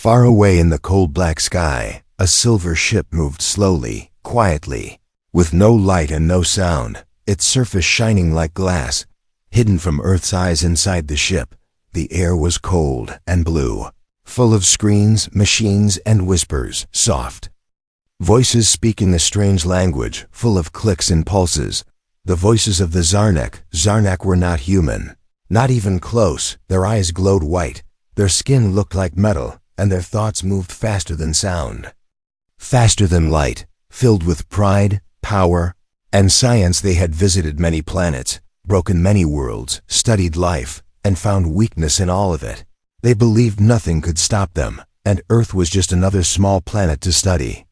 Far away in the cold black sky, a silver ship moved slowly, quietly, with no light and no sound, its surface shining like glass. Hidden from Earth's eyes inside the ship, the air was cold and blue, full of screens, machines, and whispers, soft. Voices speaking a strange language, full of clicks and pulses. The voices of the Zarnak. Zarnak were not human. Not even close. Their eyes glowed white. Their skin looked like metal, and their thoughts moved faster than sound. Faster than light, filled with pride, power, and science. They had visited many planets, broken many worlds, studied life, and found weakness in all of it. They believed nothing could stop them, and Earth was just another small planet to study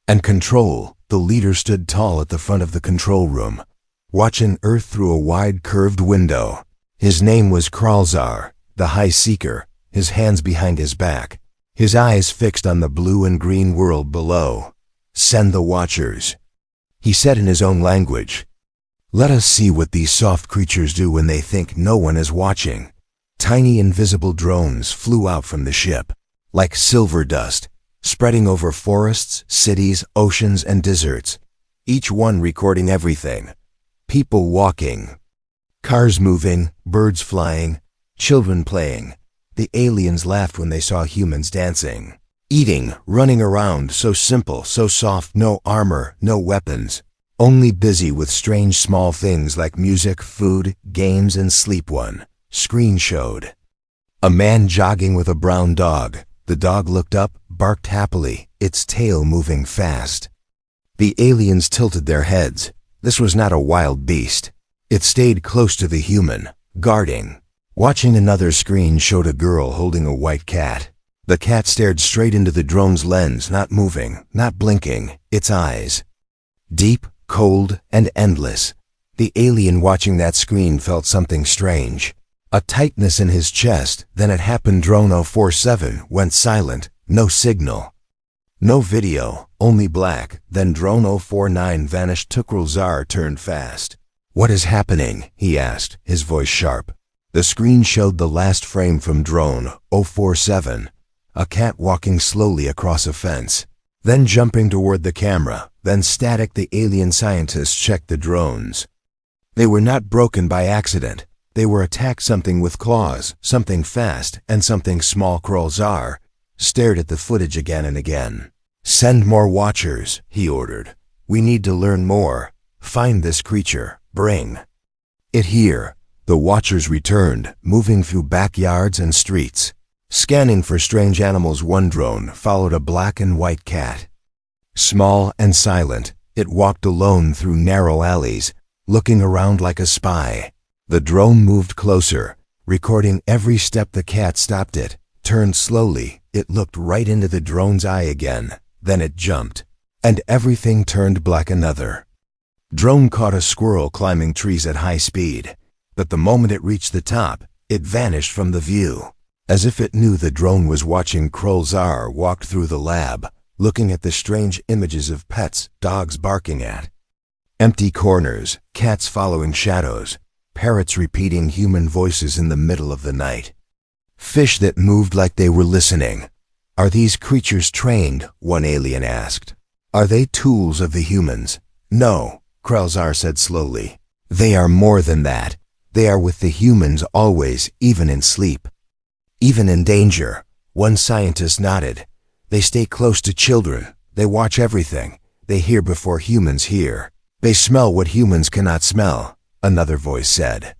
and control. The leader stood tall at the front of the control room, watching Earth through a wide curved window. His name was Kralzar, the High Seeker, his hands behind his back, his eyes fixed on the blue and green world below. "Send the Watchers," he said in his own language. "Let us see what these soft creatures do when they think no one is watching." Tiny invisible drones flew out from the ship, like silver dust, spreading over forests, cities, oceans, and deserts, each one recording everything. People walking, cars moving, birds flying, children playing. The aliens laughed when they saw humans dancing, eating, running around, so simple, so soft, no armor, no weapons, only busy with strange small things like music, food, games, and sleep. One screen showed a man jogging with a brown dog. The dog looked up, barked happily, its tail moving fast. The aliens tilted their heads. This was not a wild beast. It stayed close to the human, guarding. Watching another screen showed a girl holding a white cat. The cat stared straight into the drone's lens, not moving, not blinking, its eyes deep, cold, and endless. The alien watching that screen felt something strange. A tightness in his chest. Then it happened. Drone 047 went silent. No signal, no video, only black. Then drone 049 vanished. Kralzar turned fast. "What is happening?" he asked, his voice sharp. The screen showed the last frame from drone 047, a cat walking slowly across a fence, then jumping toward the camera, then static. The alien scientists checked the drones. They were not broken by accident. They were attacked. Something with claws, something fast, and something small. Kralzar stared at the footage again and again. "Send more Watchers," he ordered. "We need to learn more. Find this creature. Bring it here." The Watchers returned, moving through backyards and streets, scanning for strange animals. One drone followed a black and white cat. Small and silent, it walked alone through narrow alleys, looking around like a spy. The drone moved closer, recording every step. The cat stopped it, turned slowly. It looked right into the drone's eye again. Then it jumped, and everything turned black. Another drone caught a squirrel climbing trees at high speed, but the moment it reached the top, it vanished from the view. As if it knew the drone was watching, Kralzar walked through the lab, looking at the strange images of pets, dogs barking at empty corners, cats following shadows, parrots repeating human voices in the middle of the night, fish that moved like they were listening. "Are these creatures trained?" one alien asked. "Are they tools of the humans?" "No," Kralzar said slowly. "They are more than that. They are with the humans always, even in sleep, even in danger." One scientist nodded. "They stay close to children. They watch everything. They hear before humans hear. They smell what humans cannot smell," another voice said.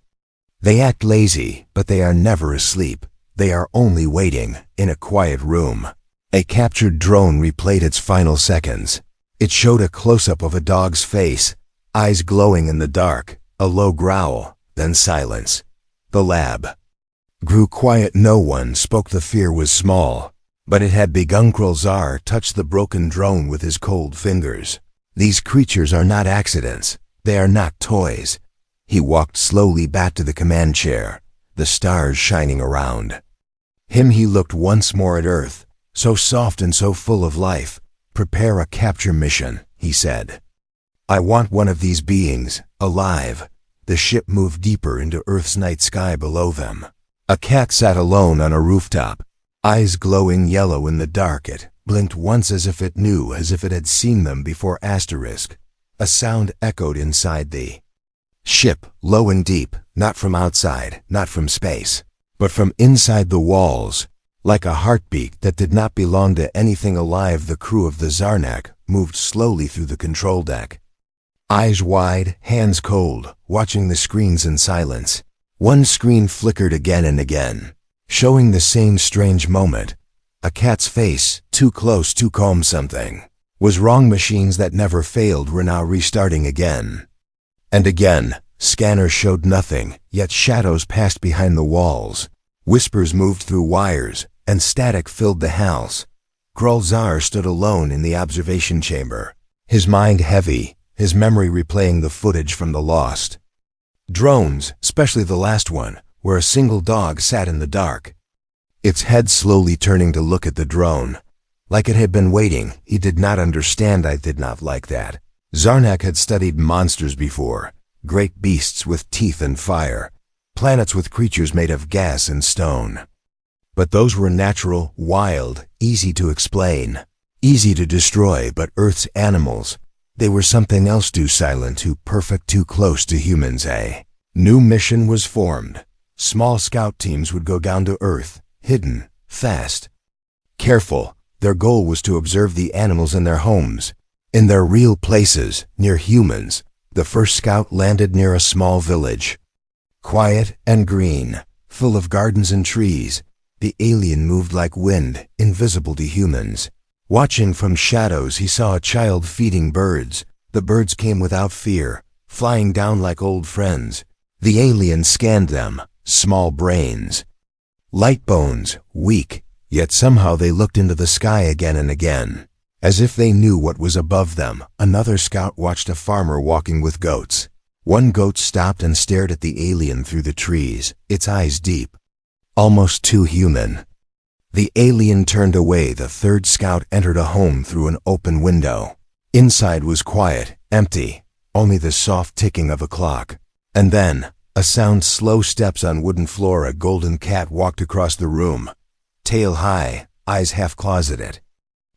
"They act lazy, but they are never asleep. They are only waiting, in a quiet room." A captured drone replayed its final seconds. It showed a close-up of a dog's face, eyes glowing in the dark, a low growl, then silence. The lab grew quiet. No one spoke. The fear was small, but it had begun. Kralzar touched the broken drone with his cold fingers. "These creatures are not accidents. They are not toys." He walked slowly back to the command chair, the stars shining around him. He looked once more at Earth, so soft and so full of life. "Prepare a capture mission," he said. "I want one of these beings, alive." The ship moved deeper into Earth's night sky below them. A cat sat alone on a rooftop, Eyes glowing yellow in the dark, it blinked once as if it knew, as if it had seen them before. Asterisk. A sound echoed inside the ship, low and deep, not from outside, not from space, but from inside the walls. Like a heartbeat that did not belong to anything alive, the crew of the Zarnak moved slowly through the control deck. Eyes wide, hands cold, watching the screens in silence. One screen flickered again and again, showing the same strange moment. A cat's face, too close, too calm. Something was wrong. Machines that never failed were now restarting again. And again, scanners showed nothing, yet shadows passed behind the walls. Whispers moved through wires, and static filled the house. Krulzar stood alone in the observation chamber, his mind heavy, his memory replaying the footage from the lost drones, especially the last one, where a single dog sat in the dark, its head slowly turning to look at the drone, like it had been waiting. He did not understand. I did not like that. Zarnak had studied monsters before, great beasts with teeth and fire, planets with creatures made of gas and stone. But those were natural, wild, easy to explain, easy to destroy. But Earth's animals, they were something else, too silent, too perfect, too close to humans. A new mission was formed. Small scout teams would go down to Earth, hidden, fast, careful. Their goal was to observe the animals in their homes, in their real places, near humans. The first scout landed near a small village, quiet and green, full of gardens and trees. The alien moved like wind, invisible to humans. Watching from shadows, he saw a child feeding birds. The birds came without fear, flying down like old friends. The alien scanned them, small brains, light bones, weak, yet somehow they looked into the sky again and again, as if they knew what was above them. Another scout watched a farmer walking with goats. One goat stopped and stared at the alien through the trees, its eyes deep, almost too human. The alien turned away. The third scout entered a home through an open window. Inside was quiet, empty, only the soft ticking of a clock. And then, a sound, slow steps on wooden floor. A golden cat walked across the room, tail high, eyes half closeted.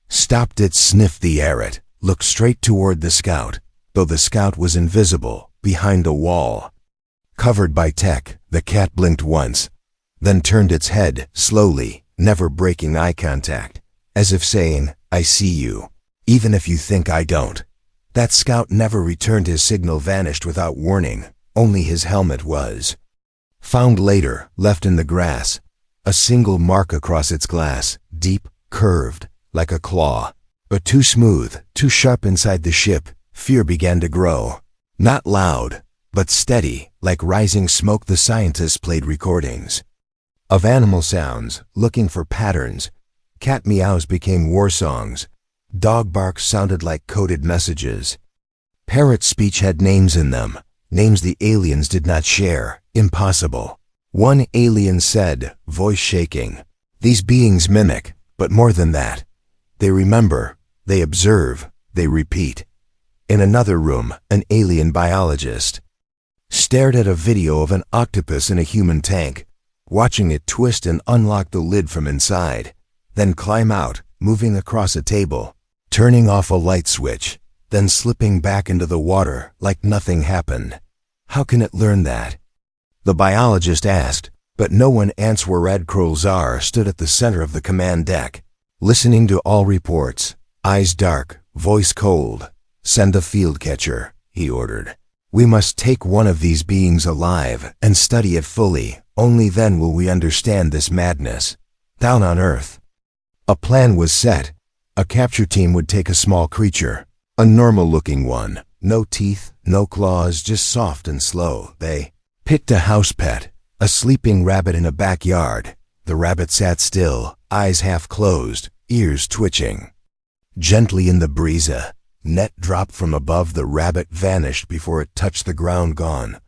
Stopped it, sniffed the air, it looked straight toward the scout, though the scout was invisible, behind a wall. Covered by tech, the cat blinked once, then turned its head, slowly, never breaking eye contact, as if saying, I see you, even if you think I don't. That scout never returned. His signal vanished without warning. Only his helmet was found later, left in the grass. A single mark across its glass, deep, curved, like a claw, but too smooth, too sharp. Inside the ship, fear began to grow. Not loud, but steady, like rising smoke. The scientists played recordings of animal sounds, looking for patterns. Cat meows became war songs. Dog barks sounded like coded messages. Parrot speech had names in them, names the aliens did not share. Impossible. One alien said, voice shaking, these beings mimic, but more than that. They remember, they observe, they repeat. In another room, an alien biologist stared at a video of an octopus in a human tank, watching it twist and unlock the lid from inside, then climb out, moving across a table, turning off a light switch, then slipping back into the water like nothing happened. How can it learn that? The biologist asked, but no one answered. Red Krulzar stood at the center of the command deck, listening to all reports, eyes dark, voice cold. Send a field catcher, he ordered. We must take one of these beings alive and study it fully. Only then will we understand this madness. Down on Earth, a plan was set. A capture team would take a small creature, a normal-looking one, no teeth, no claws, just soft and slow. They picked a house pet, a sleeping rabbit in a backyard. The rabbit sat still, eyes half closed, ears twitching. Gently in the breeze, a net dropped from above. The rabbit vanished before it touched the ground, gone.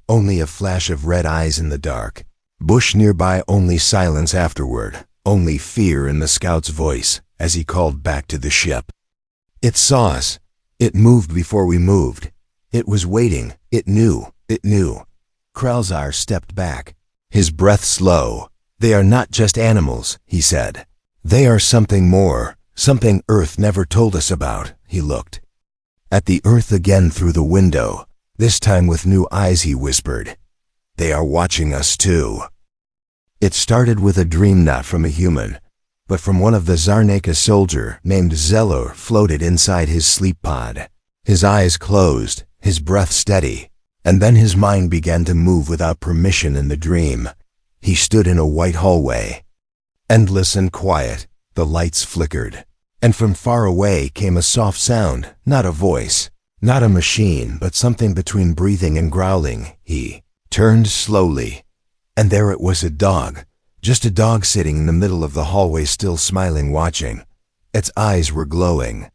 Only a flash of red eyes in the dark. Bush nearby, only silence afterward. Only fear in the scout's voice as he called back to the ship. It saw us. It moved before we moved. It was waiting. It knew. It knew. Krulzar stepped back, his breath slow, They are not just animals, he said. They are something more, something Earth never told us about. He looked at the Earth again through the window. This time with new eyes, he whispered. They are watching us too. It started with a dream, not from a human, but from one of the Zarnak. A soldier named Zelor floated inside his sleep pod. His eyes closed, his breath steady, and then his mind began to move without permission in the dream. He stood in a white hallway, endless and quiet. The lights flickered, and from far away came a soft sound, not a voice, not a machine, but something between breathing and growling. He turned slowly, and there it was, a dog. Just a dog sitting in the middle of the hallway, still smiling, watching. Its eyes were glowing.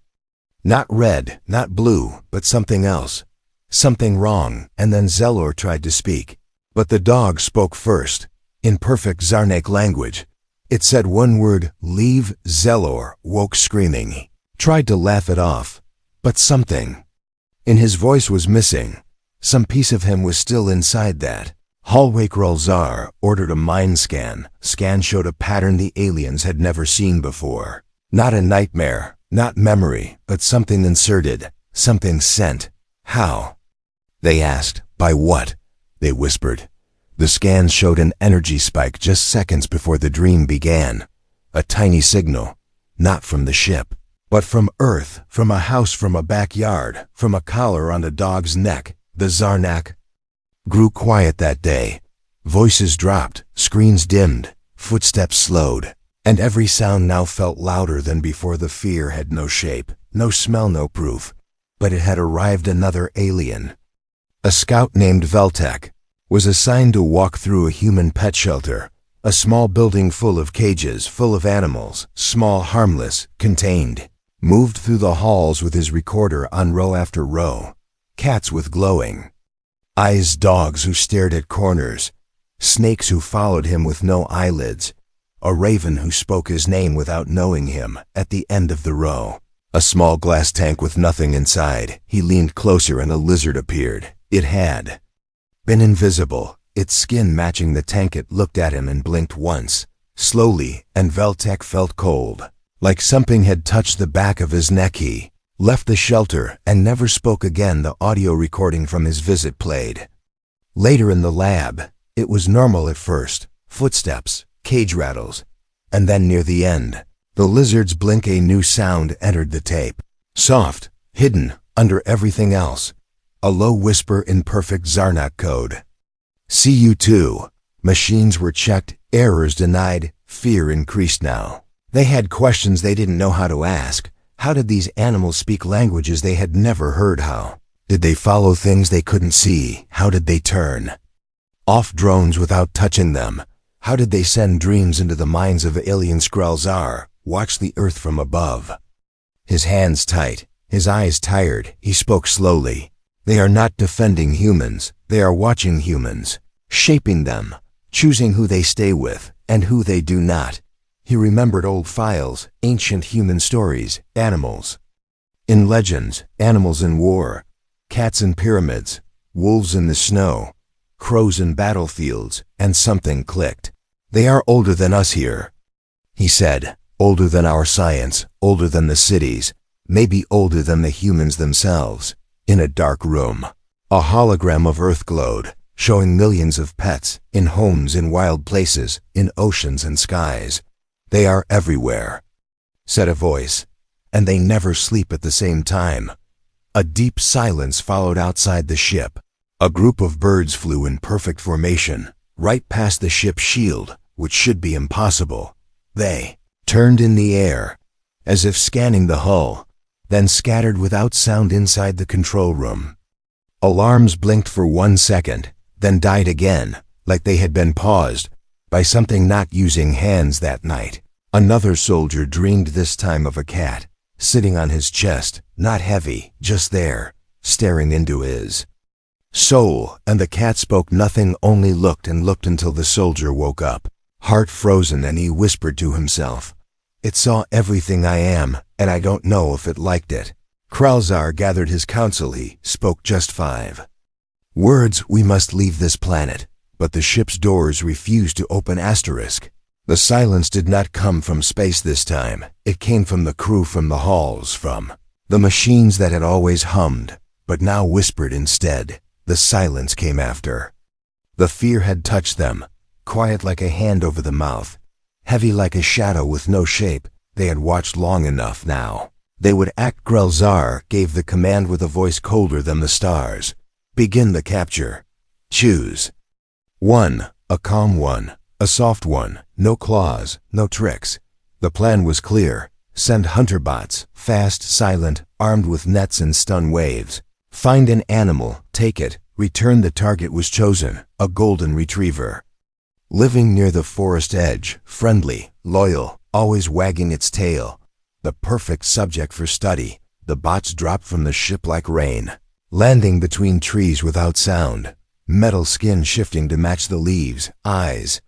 Not red, not blue, but something else. Something wrong. And then Zelor tried to speak. But the dog spoke first, in perfect Zarnak language. It said one word, leave. Zelor woke screaming. He tried to laugh it off, but something in his voice was missing. Some piece of him was still inside that hallway. Kralzar ordered a mind scan. Scan showed a pattern the aliens had never seen before. Not a nightmare, not memory, but something inserted, something sent. How? They asked. By what? They whispered. The scan showed an energy spike just seconds before the dream began. A tiny signal, not from the ship, but from Earth, from a house, from a backyard, from a collar on a dog's neck. The Zarnak grew quiet that day. Voices dropped, screens dimmed, footsteps slowed, and every sound now felt louder than before. The fear had no shape, no smell, no proof, but it had arrived. Another alien. A scout named Veltek was assigned to walk through a human pet shelter, a small building full of cages, full of animals, small, harmless, contained. Moved through the halls with his recorder on row after row. Cats with glowing eyes, dogs who stared at corners, snakes who followed him with no eyelids, a raven who spoke his name without knowing him. At the end of the row, a small glass tank with nothing inside. He leaned closer and a lizard appeared. It had been invisible, its skin matching the tank. It looked at him and blinked once, slowly, and Veltek felt cold, like something had touched the back of his neck. He left the shelter and never spoke again. The audio recording from his visit played. Later in the lab, it was normal at first. Footsteps, cage rattles, and then near the end, the lizard's blink. A new sound entered the tape. Soft, hidden, under everything else. A low whisper in perfect Zarnak code. See you too. Machines were checked, errors denied, fear increased now. They had questions they didn't know how to ask. How did these animals speak languages they had never heard? How did they follow things they couldn't see? How did they turn off drones without touching them? How did they send dreams into the minds of aliens? Kralzar watched the Earth from above, his hands tight, his eyes tired. He spoke slowly. They are not defending humans. They are watching humans, shaping them, choosing who they stay with and who they do not. He remembered old files, ancient human stories, animals in legends, animals in war, cats in pyramids, wolves in the snow, crows in battlefields, and something clicked. They are older than us here, he said, older than our science, older than the cities, maybe older than the humans themselves. In a dark room, a hologram of Earth glowed, showing millions of pets, in homes, in wild places, in oceans and skies. They are everywhere, said a voice, and they never sleep at the same time. A deep silence followed outside the ship. A group of birds flew in perfect formation, right past the ship's shield, which should be impossible. They turned in the air, as if scanning the hull, then scattered without sound inside the control room. Alarms blinked for 1 second, then died again, like they had been paused by something not using hands that night. Another soldier dreamed this time of a cat, sitting on his chest, not heavy, just there, staring into his soul, and the cat spoke nothing, only looked and looked until the soldier woke up, heart frozen, and he whispered to himself, "It saw everything I am, and I don't know if it liked it." Kralzar gathered his council. He spoke just 5 words. "We must leave this planet. but the ship's doors refused to open. The silence did not come from space this time. It came from the crew, from the halls, from the machines that had always hummed, but now whispered instead. The silence came after. The fear had touched them, quiet like a hand over the mouth, heavy like a shadow with no shape. They had watched long enough now. They would act. Grelzar gave the command with a voice colder than the stars. Begin the capture. Choose. One, a calm one, a soft one, no claws, no tricks. The plan was clear. Send hunter bots, fast, silent, armed with nets and stun waves. Find an animal, take it, return. The target was chosen, a golden retriever. Living near the forest edge, friendly, loyal, always wagging its tail. The perfect subject for study. The bots dropped from the ship like rain, landing between trees without sound, metal skin shifting to match the leaves, eyes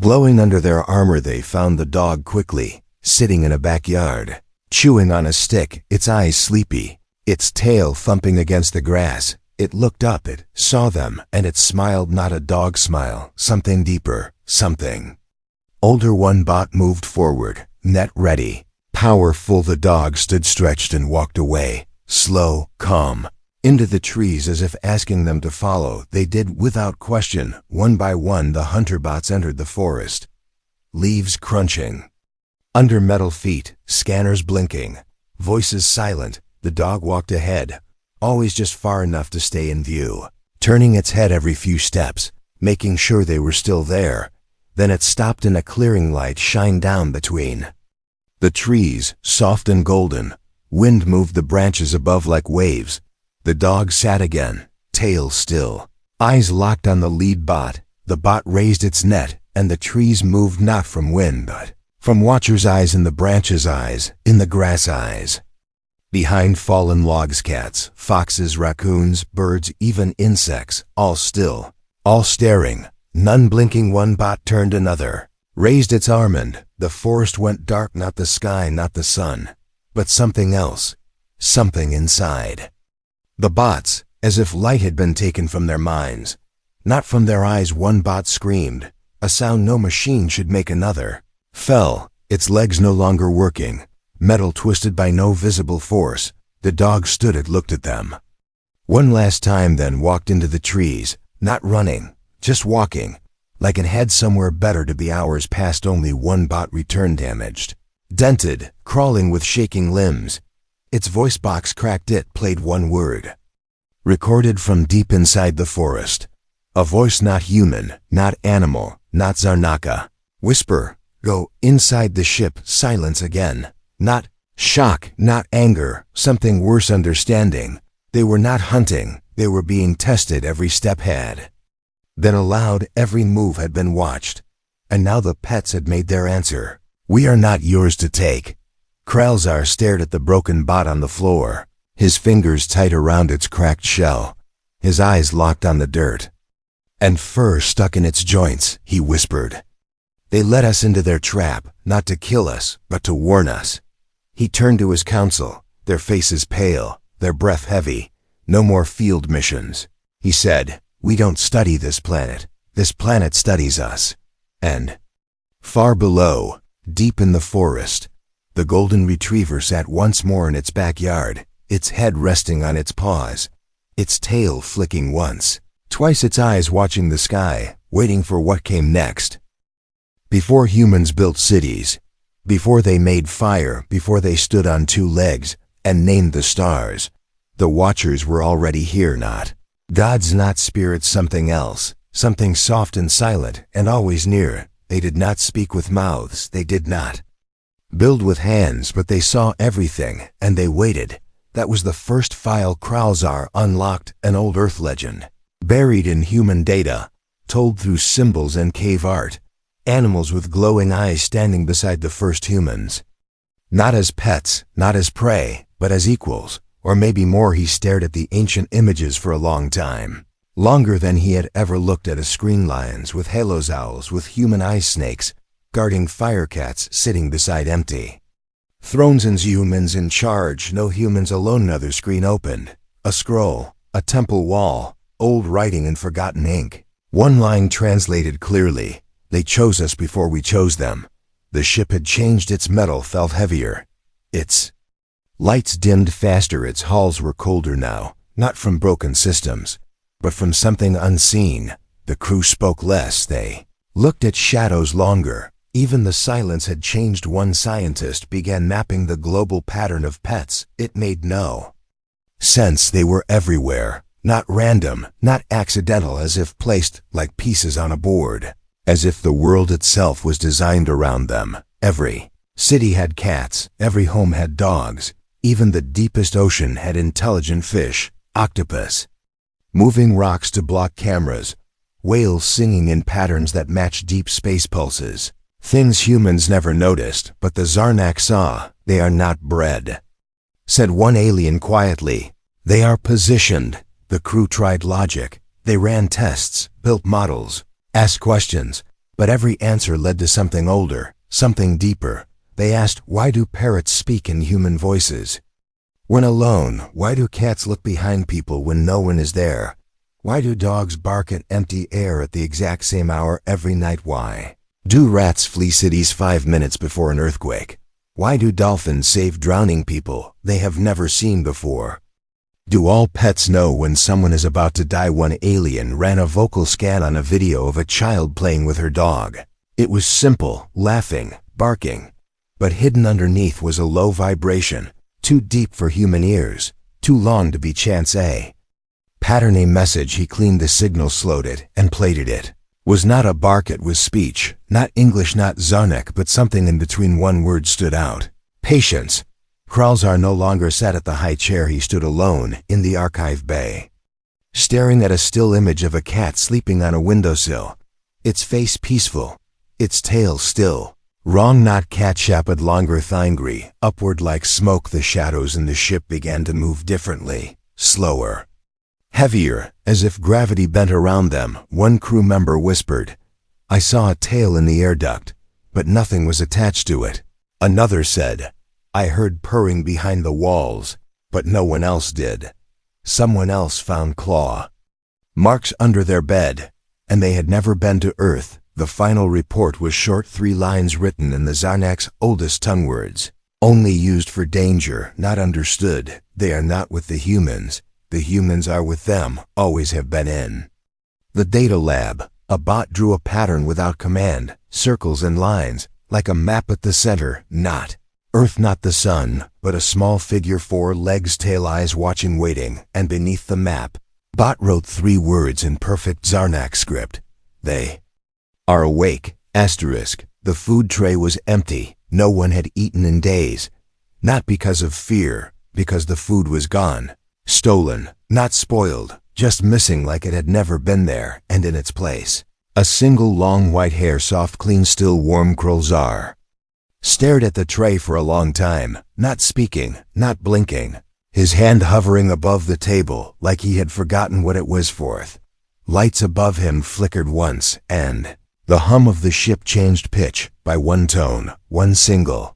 glowing under their armor. They found the dog quickly, sitting in a backyard, chewing on a stick, its eyes sleepy, its tail thumping against the grass. It looked up, it saw them, and it smiled. Not a dog smile, something deeper, something older. One bot moved forward, net ready, powerful. The dog stood stretched and walked away, slow, calm, into the trees as if asking them to follow. They did without question. One by one the hunter bots entered the forest, leaves crunching under metal feet, scanners blinking, voices silent. The dog walked ahead, always just far enough to stay in view, turning its head every few steps, making sure they were still there. Then it stopped and a clearing light shined down between the trees, soft and golden. Wind moved the branches above like waves. The dog sat again, tail still, eyes locked on the lead bot. The bot raised its net, and the trees moved not from wind but from watcher's eyes, in the branches' eyes, in the grass eyes. Behind fallen logs, cats, foxes, raccoons, birds, even insects, all still, all staring, none blinking. One bot turned, another raised its arm, and the forest went dark. Not the sky, not the sun, but something else, something inside the bots, as if light had been taken from their minds, not from their eyes. One bot screamed, a sound no machine should make. Another fell, its legs no longer working, metal twisted by no visible force. The dog stood, it looked at them one last time, then walked into the trees, not running, just walking, like it had somewhere better to be. Hours passed. Only one bot returned, damaged, dented, crawling with shaking limbs. Its voice box cracked. It played one word, recorded from deep inside the forest. A voice not human, not animal, not Zarnaka. Whisper, go inside the ship. Silence again. Not shock, not anger, something worse, understanding. They were not hunting, they were being tested. Every step had then aloud, every move had been watched. And now the pets had made their answer. We are not yours to take. Kralzar stared at the broken bot on the floor, his fingers tight around its cracked shell, his eyes locked on the dirt, and fur stuck in its joints. He whispered, they led us into their trap, not to kill us, but to warn us. He turned to his council, their faces pale, their breath heavy. No more field missions. He said, we don't study this planet studies us. And far below, deep in the forest, the golden retriever sat once more in its backyard, its head resting on its paws, its tail flicking once, twice, its eyes watching the sky, waiting for what came next. Before humans built cities, before they made fire, before they stood on two legs and named the stars, the watchers were already here. Not gods, not spirits, something else, something soft and silent and always near. They did not speak with mouths, they did not build with hands, but they saw everything, and they waited. That was the first file Kralzar unlocked, an old Earth legend, buried in human data, told through symbols and cave art. Animals with glowing eyes standing beside the first humans. Not as pets, not as prey, but as equals, or maybe more. He stared at the ancient images for a long time, longer than he had ever looked at a screen. Lions with halos, owls with human eyes, snakes guarding firecats sitting beside empty thrones, and humans in charge, no humans alone. Another screen opened, a scroll, a temple wall, old writing and forgotten ink. One line translated clearly, "They chose us before we chose them." The ship had changed, its metal felt heavier. Its lights dimmed faster, its hulls were colder now, not from broken systems, but from something unseen. The crew spoke less, they looked at shadows longer. Even the silence had changed. One scientist began mapping the global pattern of pets. It made no sense. They were everywhere, not random, not accidental, as if placed like pieces on a board, as if the world itself was designed around them. Every city had cats, every home had dogs, even the deepest ocean had intelligent fish, octopus, moving rocks to block cameras, whales singing in patterns that matched deep space pulses. Things humans never noticed, but the Zarnak saw. "They are not bred," said one alien quietly. "They are positioned." The crew tried logic. They ran tests, built models, asked questions, but every answer led to something older, something deeper. They asked, why do parrots speak in human voices when alone? Why do cats look behind people when no one is there? Why do dogs bark at empty air at the exact same hour every night? Why do rats flee cities 5 minutes before an earthquake? Why do dolphins save drowning people they have never seen before? Do all pets know when someone is about to die? One alien ran a vocal scan on a video of a child playing with her dog. It was simple, laughing, barking, but hidden underneath was a low vibration, too deep for human ears, too long to be chance. A pattern, a message. He cleaned the signal, slowed it, and plated it. Was not a bark, it was speech. Not English, not Zarnak, but something in between. One word stood out. Patience. Kralzar no longer sat at the high chair. He stood alone in the archive bay, staring at a still image of a cat sleeping on a windowsill, its face peaceful, its tail still. Wrong, not cat, shaped longer thingry, upward like smoke. The shadows in the ship began to move differently, slower, heavier, as if gravity bent around them. One crew member whispered, "I saw a tail in the air duct, but nothing was attached to it." Another said, "I heard purring behind the walls, but no one else did." Someone else found claw marks under their bed, and they had never been to Earth. The final report was short, 3 lines written in the Zarnak's oldest tongue, words only used for danger, not understood. They are not with the humans. The humans are with them, always have been. In the data lab, a bot drew a pattern without command, circles and lines, like a map at the center. Not Earth, not the sun, but a small figure, 4 legs, tail, eyes, watching, waiting, and beneath the map, bot wrote 3 words in perfect Zarnak script. "They are awake." Asterisk. The food tray was empty. No one had eaten in days. Not because of fear, because the food was gone. Stolen, not spoiled, just missing, like it had never been there. And in its place, a single long white hair, soft, clean, still warm. Kralzar stared at the tray for a long time, not speaking, not blinking, his hand hovering above the table like he had forgotten what it was for. Lights above him flickered once, and the hum of the ship changed pitch by one tone, one single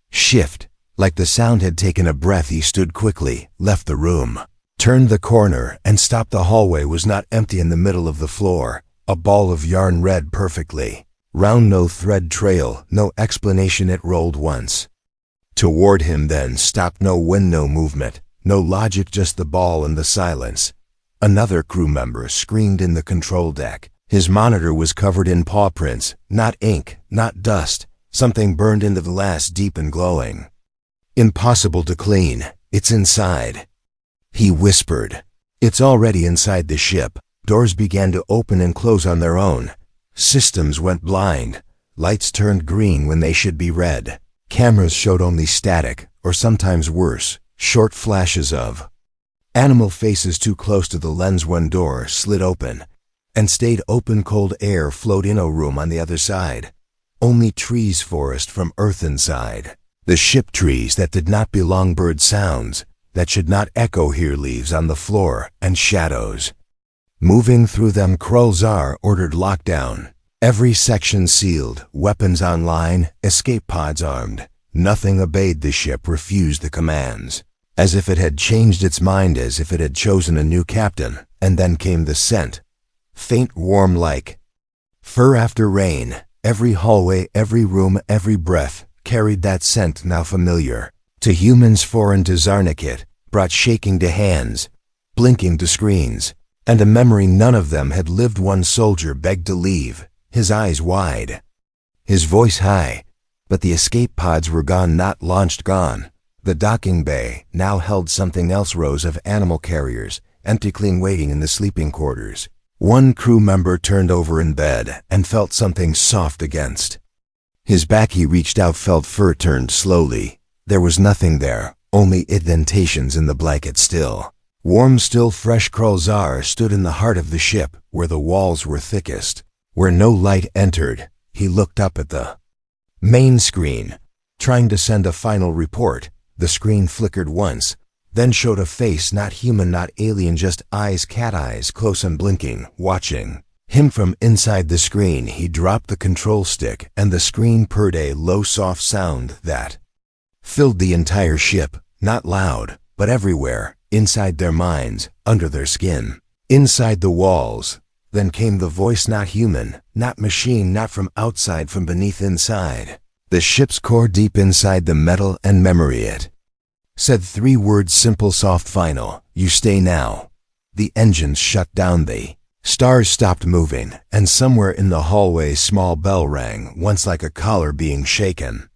shift. Like the sound had taken a breath. He stood quickly, left the room, turned the corner, and stopped. The hallway was not empty. In the middle of the floor, a ball of yarn, read perfectly round, no thread trail, no explanation. It rolled once toward him, then stopped. No wind, no movement, no logic, just the ball and the silence. Another crew member screamed in the control deck. His monitor was covered in paw prints, not ink, not dust, something burned into the glass, deep and glowing. Impossible to clean. "It's inside," he whispered. "It's already inside the ship." Doors began to open and close on their own. Systems went blind. Lights turned green when they should be red. Cameras showed only static, or sometimes worse, short flashes of animal faces too close to the lens. One door slid open and stayed open. Cold air flowed in. A room on the other side. Only trees, forest from Earth inside. The ship trees that did not belong. Bird sounds that should not echo here. Leaves on the floor and shadows moving through them. Kralzar ordered lockdown. Every section sealed, weapons online, escape pods armed. Nothing obeyed. The ship refused the commands, as if it had changed its mind, as if it had chosen a new captain. And then came the scent. faint warm like fur after rain. Every hallway, every room, every breath carried that scent now familiar to humans, foreign to Zarnikit, brought shaking to hands, blinking to screens, and a memory none of them had lived. One soldier begged to leave, his eyes wide, his voice high, but the escape pods were gone, not launched, gone. The docking bay now held something else, rows of animal carriers, empty, clean, waiting in the sleeping quarters. One crew member turned over in bed and felt something soft against his back. He reached out, felt fur, turned slowly. There was nothing there, only indentations in the blanket. Still warm, still fresh. Krolzar stood in the heart of the ship, where the walls were thickest, where no light entered. He looked up at the main screen, trying to send a final report. The screen flickered once, then showed a face, not human, not alien, just eyes, cat eyes, close and blinking, watching him from inside the screen. He dropped the control stick, and the screen purred a low, soft sound that filled the entire ship, not loud, but everywhere, inside their minds, under their skin, inside the walls. Then came the voice, not human, not machine, not from outside, from beneath, inside the ship's core, deep inside the metal and memory. It said 3 words, simple, soft, final: you stay now. The engines shut down, the stars stopped moving, and somewhere in the hallway small bell rang, once like a collar being shaken.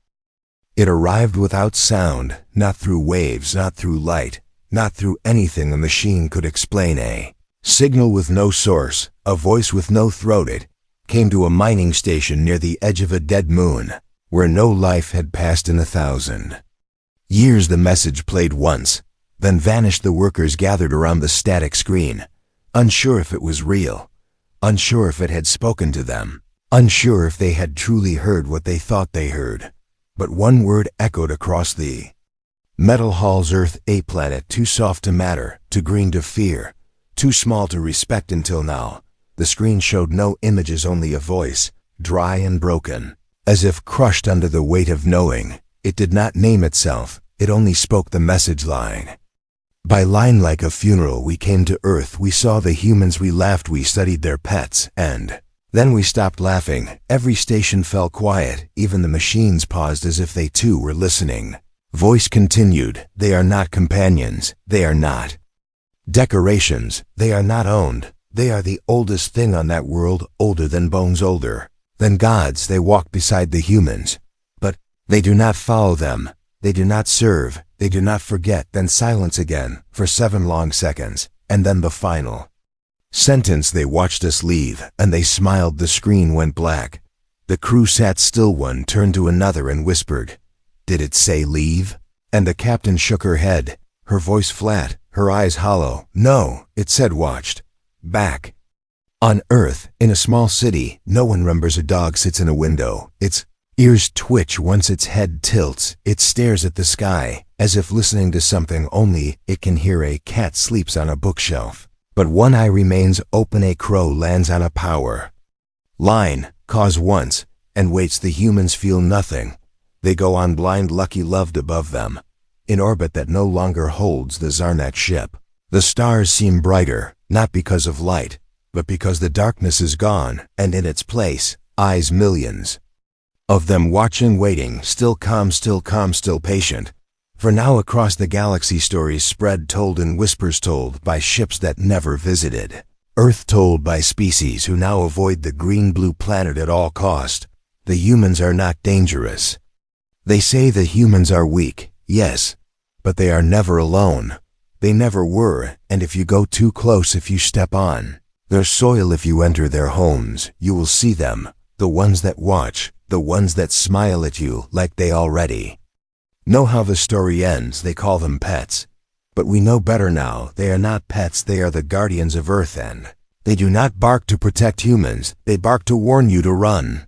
It arrived without sound, not through waves, not through light, not through anything the machine could explain. A signal with no source, a voice with no throat. It came to a mining station near the edge of a dead moon, where no life had passed in 1,000 years. The message played once, then vanished. The workers gathered around the static screen, unsure if it was real, unsure if it had spoken to them, unsure if they had truly heard what they thought they heard. But one word echoed across the metal halls: Earth, a planet too soft to matter, too green to fear, too small to respect. Until now, the screen showed no images, only a voice, dry and broken, as if crushed under the weight of knowing. It did not name itself, it only spoke the message line by line. Like a funeral, we came to Earth, we saw the humans, we laughed, we studied their pets, and then we stopped laughing. Every station fell quiet, even the machines paused, as if they too were listening. Voice continued: they are not companions, they are not decorations, they are not owned, they are the oldest thing on that world, older than bones, older than gods. They walk beside the humans, but they do not follow them, they do not serve, they do not forget. Then silence again, for 7 long seconds, and then the final sentence: they watched us leave, and they smiled. The screen went black. The crew sat still. One turned to another and whispered, "Did it say leave?" And the captain shook her head, her voice flat, her eyes hollow. "No, it said watched. Back on Earth, in a small city, no one remembers a dog sits in a window. Its ears twitch once its head tilts. It stares at the sky, as if listening to something only it can hear. A cat sleeps on a bookshelf, but one eye remains open. A crow lands on a power line, caws once, and waits. The humans feel nothing. They go on blind, lucky, loved above them, in orbit that no longer holds the Zarnak ship. The stars seem brighter, not because of light, but because the darkness is gone, and in its place, eyes, millions of them watching, waiting, still calm, still patient. For now across the galaxy, stories spread, told in whispers, told by ships that never visited Earth, told by species who now avoid the green-blue planet at all cost. The humans are not dangerous. They say the humans are weak, yes, but they are never alone. They never were, and if you go too close, if you step on their soil, if you enter their homes, you will see them, the ones that watch, the ones that smile at you like they already know how the story ends. They call them pets. But we know better now. They are not pets, they are the guardians of Earth, and they do not bark to protect humans, they bark to warn you to run.